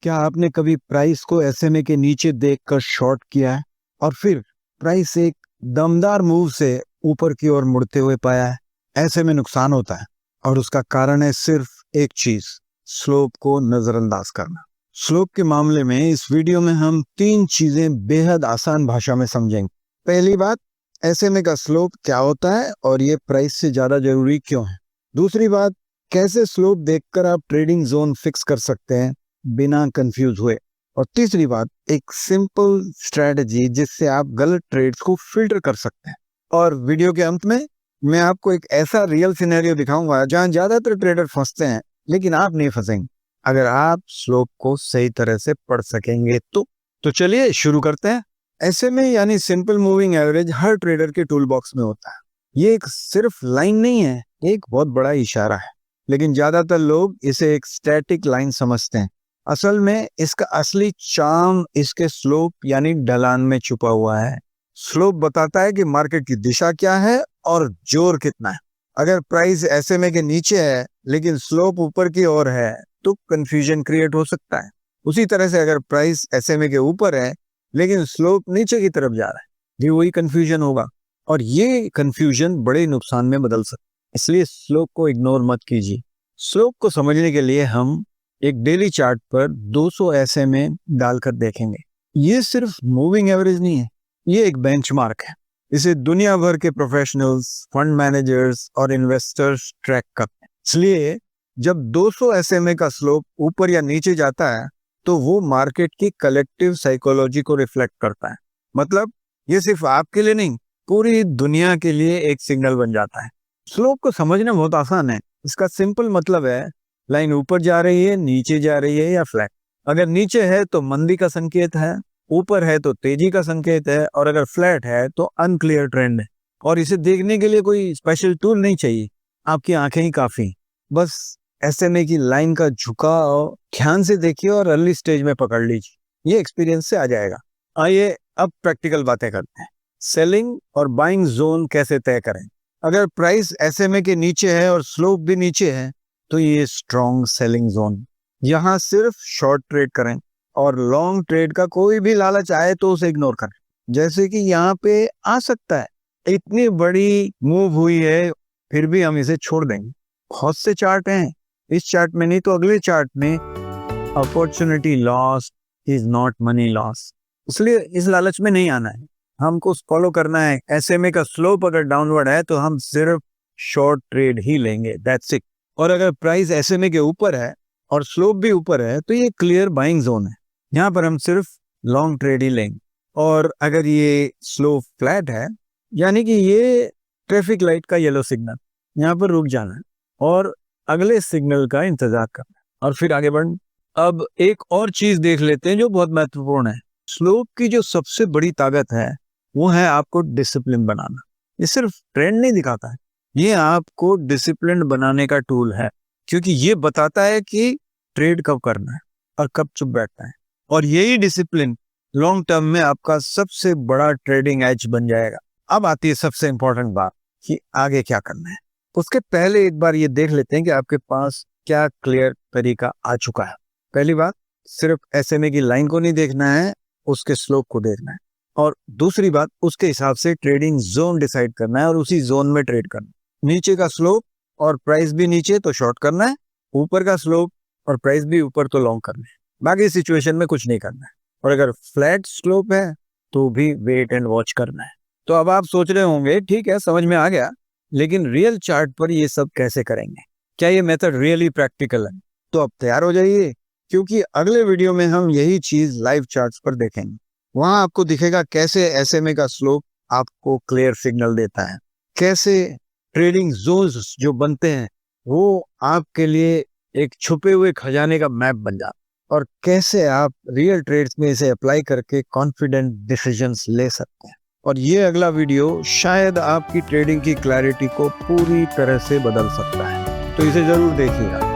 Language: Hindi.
क्या आपने कभी प्राइस को एसएमए के नीचे देखकर शॉर्ट किया है और फिर प्राइस एक दमदार मूव से ऊपर की ओर मुड़ते हुए पाया है? ऐसे में नुकसान होता है और उसका कारण है सिर्फ एक चीज, स्लोप को नजरअंदाज करना। स्लोप के मामले में इस वीडियो में हम 3 चीजें बेहद आसान भाषा में समझेंगे। पहली बात, एसएमए का स्लोप क्या होता है और ये प्राइस से ज्यादा जरूरी क्यों है। दूसरी बात, कैसे स्लोप देखकर आप ट्रेडिंग जोन फिक्स कर सकते हैं बिना कंफ्यूज हुए। और तीसरी बात, एक सिंपल स्ट्रेटजी जिससे आप गलत ट्रेड्स को फिल्टर कर सकते हैं। और वीडियो के अंत में मैं आपको एक ऐसा रियल सिनेरियो दिखाऊंगा जहां ज्यादातर ट्रेडर फंसते हैं, लेकिन आप नहीं फंसेंगे अगर आप स्लोप को सही तरह से पढ़ सकेंगे तो चलिए शुरू करते हैं। एसएमए यानी सिंपल मूविंग एवरेज हर ट्रेडर के टूल बॉक्स में होता है। ये एक सिर्फ लाइन नहीं है, एक बहुत बड़ा इशारा है, लेकिन ज्यादातर लोग इसे एक स्टैटिक लाइन समझते हैं। असल में इसका असली चार्म इसके स्लोप यानी ढलान में छुपा हुआ है। स्लोप बताता है कि मार्केट की दिशा क्या है और जोर कितना है। अगर प्राइस एसएमए के नीचे है लेकिन स्लोप ऊपर की ओर है तो कंफ्यूजन क्रिएट हो सकता है। उसी तरह से अगर प्राइस एसएमए के ऊपर है लेकिन स्लोप नीचे की तरफ जा रहा है, भी वही कंफ्यूजन होगा और ये कंफ्यूजन बड़े नुकसान में बदल सकता है। इसलिए स्लोप को इग्नोर मत कीजिए। स्लोप को समझने के लिए हम एक डेली चार्ट पर 200 एसएमए डालकर देखेंगे। ये सिर्फ मूविंग एवरेज नहीं है, ये एक बेंचमार्क है। इसे दुनिया भर के प्रोफेशनल्स, फंड मैनेजर्स और इन्वेस्टर्स ट्रैक करते हैं। इसलिए जब 200 एसएमए का स्लोप ऊपर या नीचे जाता है तो वो मार्केट की कलेक्टिव साइकोलॉजी को रिफ्लेक्ट करता है। मतलब ये सिर्फ आपके लिए नहीं, पूरी दुनिया के लिए एक सिग्नल बन जाता है। स्लोप को समझना बहुत आसान है। इसका सिंपल मतलब है लाइन ऊपर जा रही है, नीचे जा रही है या फ्लैट। अगर नीचे है तो मंदी का संकेत है, ऊपर है तो तेजी का संकेत है और अगर फ्लैट है तो अनक्लियर ट्रेंड है। और इसे देखने के लिए कोई स्पेशल टूल नहीं चाहिए, आपकी आंखें ही काफी। बस एसएमए की लाइन का झुकाव ध्यान से देखिए और अर्ली स्टेज में पकड़ लीजिए, ये एक्सपीरियंस से आ जाएगा। आइए अब प्रैक्टिकल बातें करते हैं। सेलिंग और बाइंग जोन कैसे तय करें। अगर प्राइस एसएमए के नीचे है और स्लोप भी नीचे है तो ये स्ट्रॉन्ग सेलिंग जोन। यहाँ सिर्फ शॉर्ट ट्रेड करें और लॉन्ग ट्रेड का कोई भी लालच आए तो उसे इग्नोर करें। जैसे कि यहाँ पे आ सकता है, इतनी बड़ी मूव हुई है फिर भी हम इसे छोड़ देंगे। बहुत से चार्ट हैं, इस चार्ट में नहीं तो अगले चार्ट में opportunity loss is not money loss. इसलिए इस लालच में नहीं आना है, हमको फॉलो करना है। एसएमए का स्लोप अगर डाउनवर्ड है तो हम सिर्फ शॉर्ट ट्रेड ही लेंगे, दैट्स इट। और अगर प्राइस एसएमए के ऊपर है और स्लोप भी ऊपर है तो ये क्लियर बाइंग जोन है, यहाँ पर हम सिर्फ लॉन्ग ट्रेड ही लेंगे। और अगर ये स्लोप फ्लैट है यानी कि ये ट्रैफिक लाइट का येलो सिग्नल, यहाँ पर रुक जाना है और अगले सिग्नल का इंतजार करना है और फिर आगे बढ़ना। अब एक और चीज देख लेते हैं जो बहुत महत्वपूर्ण है। स्लोप की जो सबसे बड़ी ताकत है वो है आपको डिसिप्लिन बनाना। ये सिर्फ ट्रेंड नहीं दिखाता है, ये आपको डिसिप्लिन बनाने का टूल है, क्योंकि ये बताता है कि ट्रेड कब करना है और कब चुप बैठना है। और यही डिसिप्लिन लॉन्ग टर्म में आपका सबसे बड़ा ट्रेडिंग एज बन जाएगा। अब आती है सबसे इंपॉर्टेंट बात कि आगे क्या करना है। उसके पहले एक बार ये देख लेते हैं कि आपके पास क्या क्लियर तरीका आ चुका है। पहली बात, सिर्फ एसएमए की लाइन को नहीं देखना है, उसके स्लोप को देखना है। और दूसरी बात, उसके हिसाब से ट्रेडिंग जोन डिसाइड करना है और उसी जोन में ट्रेड करना है। नीचे का स्लोप और प्राइस भी नीचे तो शॉर्ट करना है, ऊपर का स्लोप और प्राइस भी ऊपर तो लॉन्ग करना है। बाकी सिचुएशन में कुछ नहीं करना है। और अगर फ्लैट स्लोप है तो भी वेट एंड वॉच करना है। तो अब आप सोच रहे होंगे ठीक है, समझ में आ गया, लेकिन रियल चार्ट पर ये सब कैसे करेंगे? क्या ये मेथड रियली प्रैक्टिकल है? तो अब तैयार हो जाइए, क्योंकि अगले वीडियो में हम यही चीज लाइव चार्ट्स पर देखेंगे। वहां आपको दिखेगा कैसे एसएमए का स्लोप आपको क्लियर सिग्नल देता है, कैसे ट्रेडिंग जोन्स जो बनते हैं वो आपके लिए एक छुपे हुए खजाने का मैप बन जाता है, और कैसे आप रियल ट्रेड्स में इसे अप्लाई करके कॉन्फिडेंट डिसीजंस ले सकते हैं। और ये अगला वीडियो शायद आपकी ट्रेडिंग की क्लैरिटी को पूरी तरह से बदल सकता है, तो इसे जरूर देखिएगा।